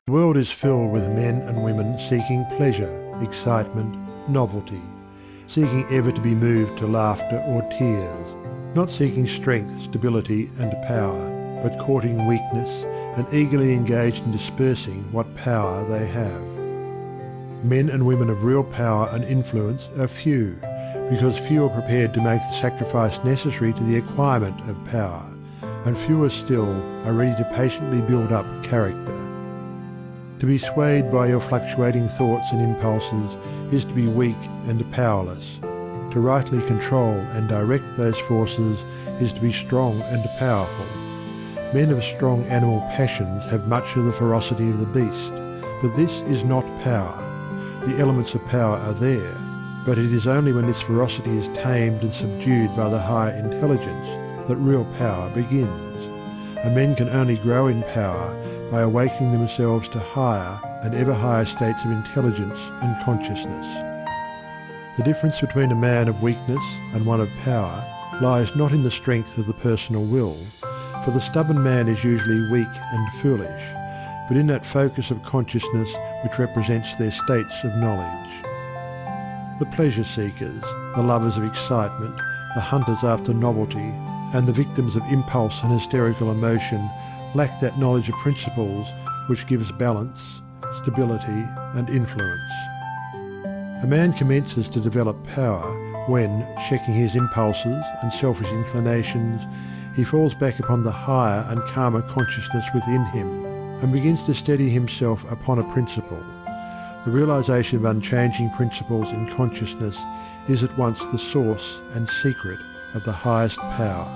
The world is filled with men and women seeking pleasure, excitement, novelty, seeking ever to be moved to laughter or tears, not seeking strength, stability and power, but courting weakness and eagerly engaged in dispersing what power they have. Men and women of real power and influence are few, because few are prepared to make the sacrifice necessary to the acquirement of power, and fewer still are ready to patiently build up character. To be swayed by your fluctuating thoughts and impulses is to be weak and powerless. To rightly control and direct those forces is to be strong and powerful. Men of strong animal passions have much of the ferocity of the beast, but this is not power. The elements of power are there, but it is only when this ferocity is tamed and subdued by the higher intelligence that real power begins, and men can only grow in power by awakening themselves to higher and ever higher states of intelligence and consciousness. The difference between a man of weakness and one of power lies not in the strength of the personal will, for the stubborn man is usually weak and foolish, but in that focus of consciousness which represents their states of knowledge. The pleasure seekers, the lovers of excitement, the hunters after novelty, and the victims of impulse and hysterical emotion lack that knowledge of principles which gives balance, stability, and influence. A man commences to develop power when, checking his impulses and selfish inclinations, he falls back upon the higher and calmer consciousness within him and begins to steady himself upon a principle. The realization of unchanging principles in consciousness is at once the source and secret of the highest power.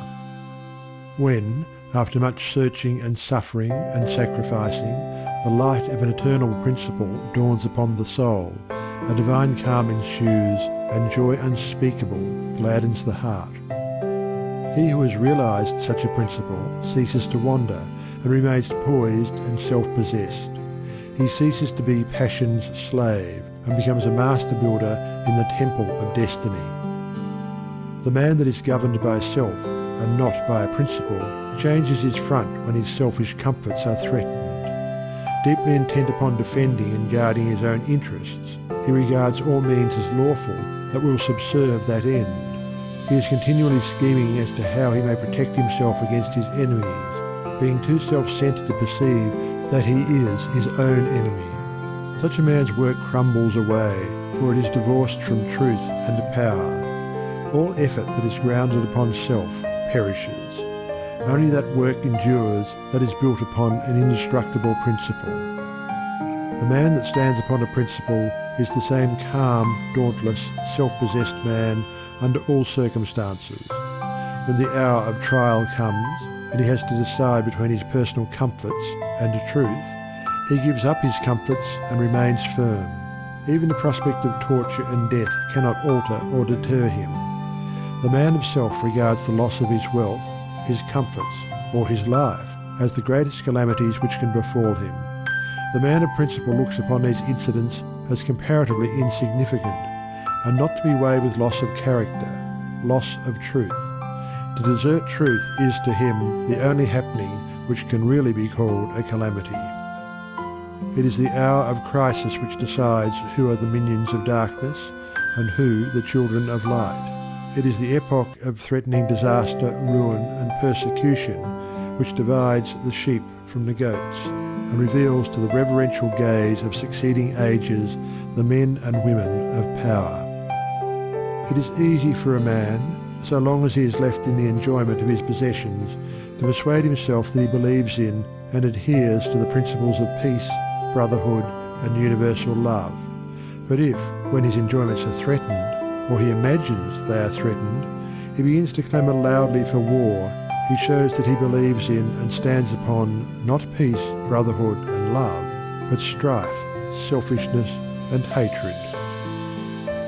When, after much searching and suffering and sacrificing, the light of an eternal principle dawns upon the soul, a divine calm ensues, and joy unspeakable gladdens the heart. He who has realized such a principle ceases to wander and remains poised and self-possessed. He ceases to be passion's slave and becomes a master builder in the temple of destiny. The man that is governed by self and not by a principle changes his front when his selfish comforts are threatened. Deeply intent upon defending and guarding his own interests, he regards all means as lawful that will subserve that end. He is continually scheming as to how he may protect himself against his enemies, being too self-centered to perceive that he is his own enemy. Such a man's work crumbles away, for it is divorced from truth and power. All effort that is grounded upon self perishes. Only that work endures that is built upon an indestructible principle. The man that stands upon a principle is the same calm, dauntless, self-possessed man under all circumstances. When the hour of trial comes, and he has to decide between his personal comforts and truth, he gives up his comforts and remains firm. Even the prospect of torture and death cannot alter or deter him. The man of self regards the loss of his wealth, his comforts, or his life as the greatest calamities which can befall him. The man of principle looks upon these incidents as comparatively insignificant, and not to be weighed with loss of character, loss of truth. To desert truth is to him the only happening which can really be called a calamity. It is the hour of crisis which decides who are the minions of darkness and who the children of light. It is the epoch of threatening disaster, ruin and persecution which divides the sheep from the goats and reveals to the reverential gaze of succeeding ages the men and women of power. It is easy for a man, so long as he is left in the enjoyment of his possessions, to persuade himself that he believes in and adheres to the principles of peace, brotherhood, and universal love. But if, when his enjoyments are threatened, or he imagines they are threatened, he begins to clamour loudly for war, he shows that he believes in and stands upon not peace, brotherhood, and love, but strife, selfishness, and hatred.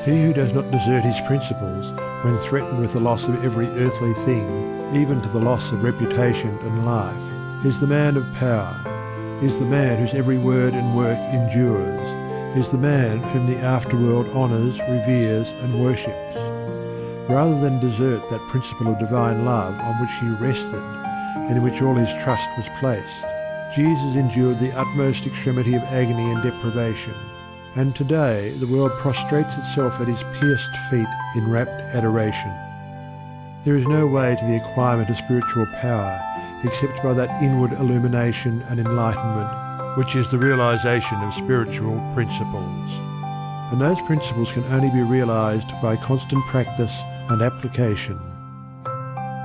He who does not desert his principles when threatened with the loss of every earthly thing, even to the loss of reputation and life, is the man of power, is the man whose every word and work endures, is the man whom the afterworld honours, reveres, and worships. Rather than desert that principle of divine love on which he rested, and in which all his trust was placed, Jesus endured the utmost extremity of agony and deprivation, and today the world prostrates itself at his pierced feet in rapt adoration. There is no way to the acquirement of spiritual power except by that inward illumination and enlightenment, which is the realization of spiritual principles. And those principles can only be realized by constant practice and application.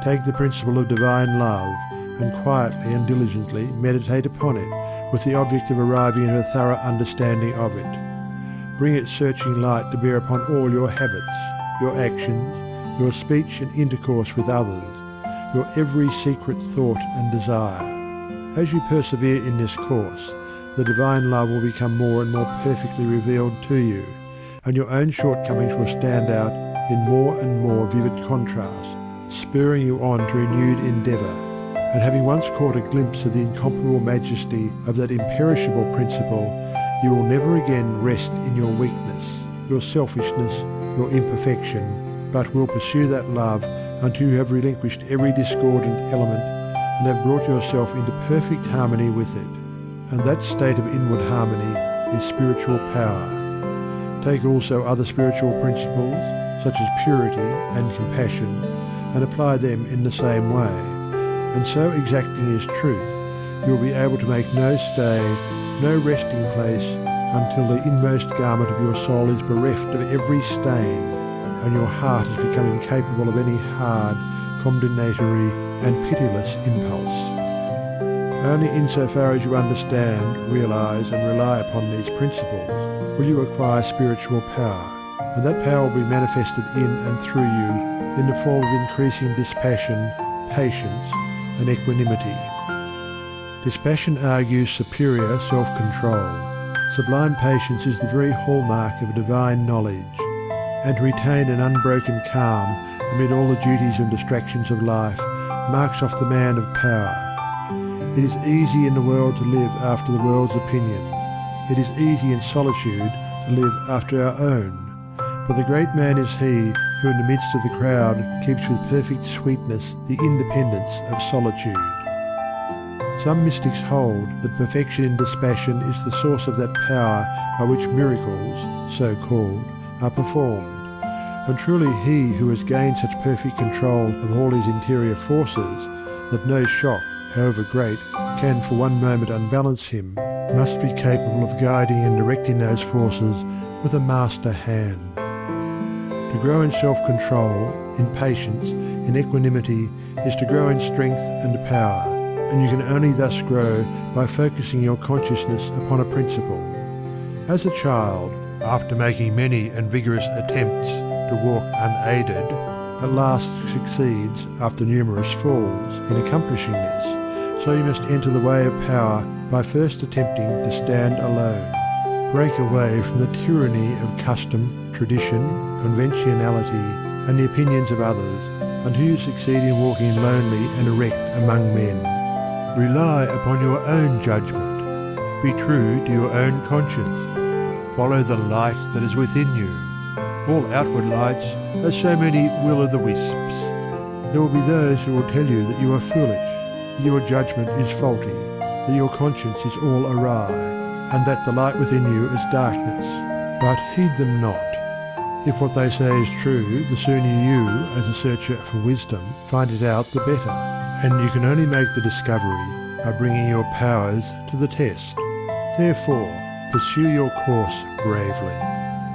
Take the principle of divine love and quietly and diligently meditate upon it with the object of arriving at a thorough understanding of it. Bring its searching light to bear upon all your habits, your actions, your speech and intercourse with others, your every secret thought and desire. As you persevere in this course, the divine love will become more and more perfectly revealed to you, and your own shortcomings will stand out in more and more vivid contrast, spurring you on to renewed endeavour. And having once caught a glimpse of the incomparable majesty of that imperishable principle, you will never again rest in your weakness, your selfishness, your imperfection, but will pursue that love until you have relinquished every discordant element and have brought yourself into perfect harmony with it. And that state of inward harmony is spiritual power. Take also other spiritual principles, such as purity and compassion, and apply them in the same way. And so exacting is truth, you will be able to make no stay, no resting place, until the inmost garment of your soul is bereft of every stain, and your heart has become incapable of any hard, condemnatory, and pitiless impulse. Only insofar as you understand, realize, and rely upon these principles will you acquire spiritual power, and that power will be manifested in and through you in the form of increasing dispassion, patience, and equanimity. Dispassion argues superior self-control. Sublime patience is the very hallmark of divine knowledge, and to retain an unbroken calm amid all the duties and distractions of life marks off the man of power. It is easy in the world to live after the world's opinion. It is easy in solitude to live after our own. For the great man is he who in the midst of the crowd keeps with perfect sweetness the independence of solitude. Some mystics hold that perfection in dispassion is the source of that power by which miracles, so called, are performed. And truly he who has gained such perfect control of all his interior forces that no shock, however great, can for one moment unbalance him, must be capable of guiding and directing those forces with a master hand. To grow in self-control, in patience, in equanimity, is to grow in strength and power, and you can only thus grow by focusing your consciousness upon a principle. As a child, after making many and vigorous attempts to walk unaided, at last succeeds, after numerous falls, in accomplishing this, so you must enter the way of power by first attempting to stand alone. Break away from the tyranny of custom, tradition, conventionality, and the opinions of others, until you succeed in walking lonely and erect among men. Rely upon your own judgment. Be true to your own conscience. Follow the light that is within you. All outward lights are so many will-o'-the-wisps. There will be those who will tell you that you are foolish, that your judgment is faulty, that your conscience is all awry, and that the light within you is darkness. But heed them not. If what they say is true, the sooner you, as a searcher for wisdom, find it out, the better. And you can only make the discovery by bringing your powers to the test. Therefore, pursue your course bravely.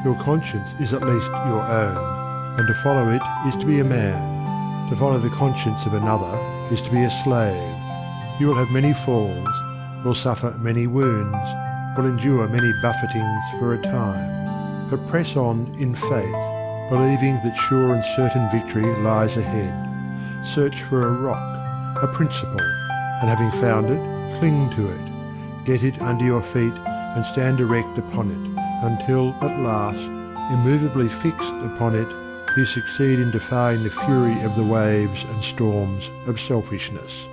Your conscience is at least your own, and to follow it is to be a man. To follow the conscience of another is to be a slave. You will have many falls, will suffer many wounds, will endure many buffetings for a time, but press on in faith, believing that sure and certain victory lies ahead. Search for a rock, a principle, and having found it, cling to it. Get it under your feet and stand erect upon it, until at last, immovably fixed upon it, you succeed in defying the fury of the waves and storms of selfishness.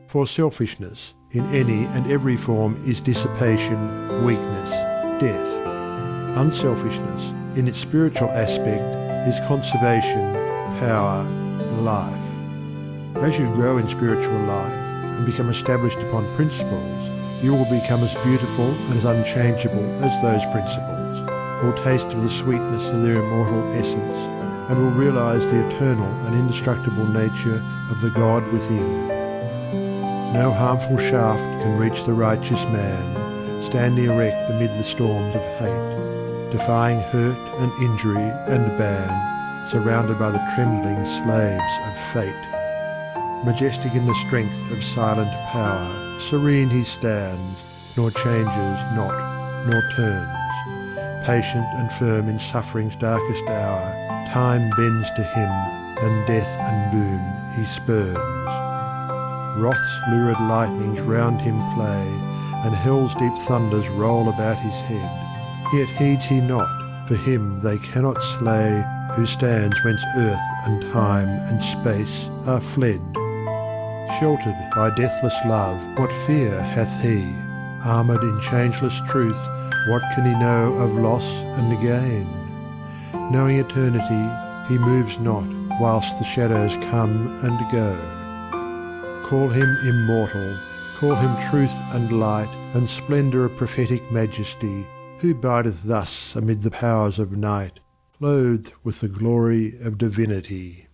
For selfishness, in any and every form, is dissipation, weakness, death. Unselfishness, in its spiritual aspect, is conservation, power, life. As you grow in spiritual life, and become established upon principles, you will become as beautiful and as unchangeable as those principles, will taste of the sweetness of their immortal essence, and will realize the eternal and indestructible nature of the God within. No harmful shaft can reach the righteous man, standing erect amid the storms of hate, defying hurt and injury and ban, surrounded by the trembling slaves of fate. Majestic in the strength of silent power, serene he stands, nor changes not, nor turns. Patient and firm in suffering's darkest hour, time bends to him, and death and doom he spurns. Wrath's lurid lightnings round him play, and hell's deep thunders roll about his head. Yet heeds he not, for him they cannot slay, who stands whence earth and time and space are fled. Sheltered by deathless love, what fear hath he? Armoured in changeless truth, what can he know of loss and gain? Knowing eternity, he moves not, whilst the shadows come and go. Call him immortal, call him truth and light, and splendour of prophetic majesty, who bideth thus amid the powers of night, clothed with the glory of divinity.